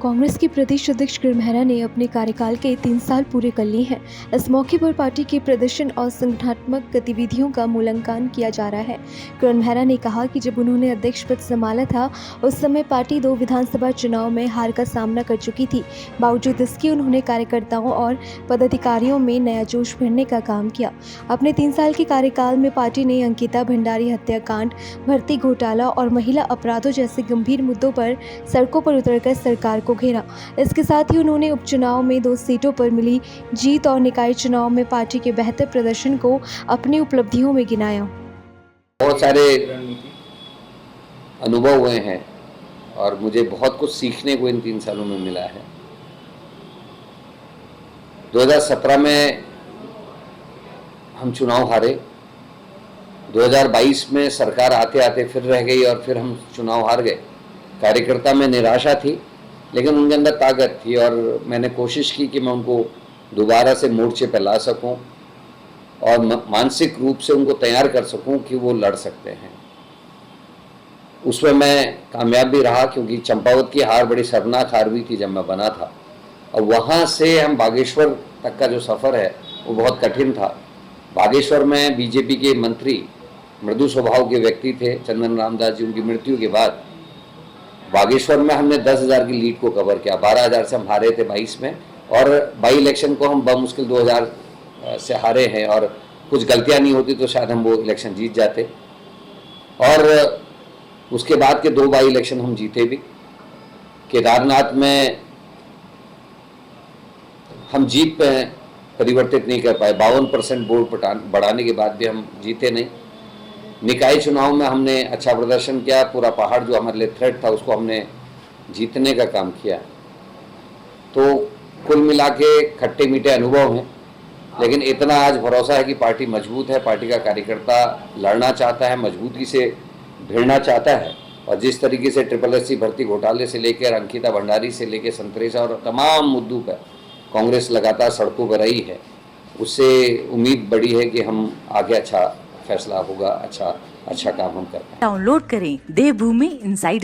कांग्रेस के प्रदेश अध्यक्ष किरण मेहरा ने अपने कार्यकाल के 3 साल पूरे कर लिए हैं। इस मौके पर पार्टी के प्रदर्शन और संगठनात्मक गतिविधियों का मूल्यांकन किया जा रहा है। किरण मेहरा ने कहा कि जब उन्होंने अध्यक्ष पद संभाला था उस समय पार्टी 2 विधानसभा चुनाव में हार का सामना कर चुकी थी। बावजूद इसके उन्होंने कार्यकर्ताओं और पदाधिकारियों में नया जोश भरने का काम किया। अपने 3 साल के कार्यकाल में पार्टी ने अंकिता भंडारी हत्याकांड, भर्ती घोटाला और महिला अपराधों जैसे गंभीर मुद्दों पर सड़कों पर उतरकर सरकार को घेरा। इसके साथ ही उन्होंने उपचुनाव में 2 सीटों पर मिली जीत और निकाय चुनाव में पार्टी के बेहतर प्रदर्शन को अपनी उपलब्धियों में गिनाया। बहुत सारे अनुभव हुए हैं और मुझे बहुत कुछ सीखने को इन 3 सालों में मिला है। 2017 में हम चुनाव हारे, 2022 में सरकार आते आते फिर रह गई और फिर हम चुनाव हार गए। कार्यकर्ता में निराशा थी, लेकिन उनके अंदर ताकत थी और मैंने कोशिश की कि मैं उनको दोबारा से मोर्चे पर ला सकूं और मानसिक रूप से उनको तैयार कर सकूं कि वो लड़ सकते हैं। उसमें मैं कामयाब भी रहा, क्योंकि चंपावत की हार बड़ी शर्मनाक हार हुई थी जब मैं बना था, और वहाँ से हम बागेश्वर तक का जो सफ़र है वो बहुत कठिन था। बागेश्वर में बीजेपी के मंत्री मृदु स्वभाव के व्यक्ति थे, चंदन रामदास जी, उनकी मृत्यु के बाद बागेश्वर में हमने 10,000 की लीड को कवर किया। 12,000 से हम हारे थे 22 में, और बाई इलेक्शन को हम बमुश्किल 2,000 से हारे हैं, और कुछ गलतियां नहीं होती तो शायद हम वो इलेक्शन जीत जाते। और उसके बाद के 2 बाई इलेक्शन हम जीते भी। केदारनाथ में हम जीत पे परिवर्तित नहीं कर पाए, 52% वोट बढ़ाने के बाद भी हम जीते नहीं। निकाय चुनाव में हमने अच्छा प्रदर्शन किया, पूरा पहाड़ जो हमारे लिए थ्रेट था उसको हमने जीतने का काम किया। तो कुल मिला के खट्टे मीठे अनुभव हैं, लेकिन इतना आज भरोसा है कि पार्टी मजबूत है, पार्टी का कार्यकर्ता लड़ना चाहता है, मजबूती से भिड़ना चाहता है, और जिस तरीके से SSC भर्ती घोटाले से लेकर अंकिता भंडारी से लेकर संतरेसा और तमाम मुद्दों पर कांग्रेस लगातार सड़कों पर रही है, उससे उम्मीद बड़ी है कि हम आगे अच्छा फैसला होगा, अच्छा काम हम कर पाएंगे। डाउनलोड करें देवभूमि इनसाइडर।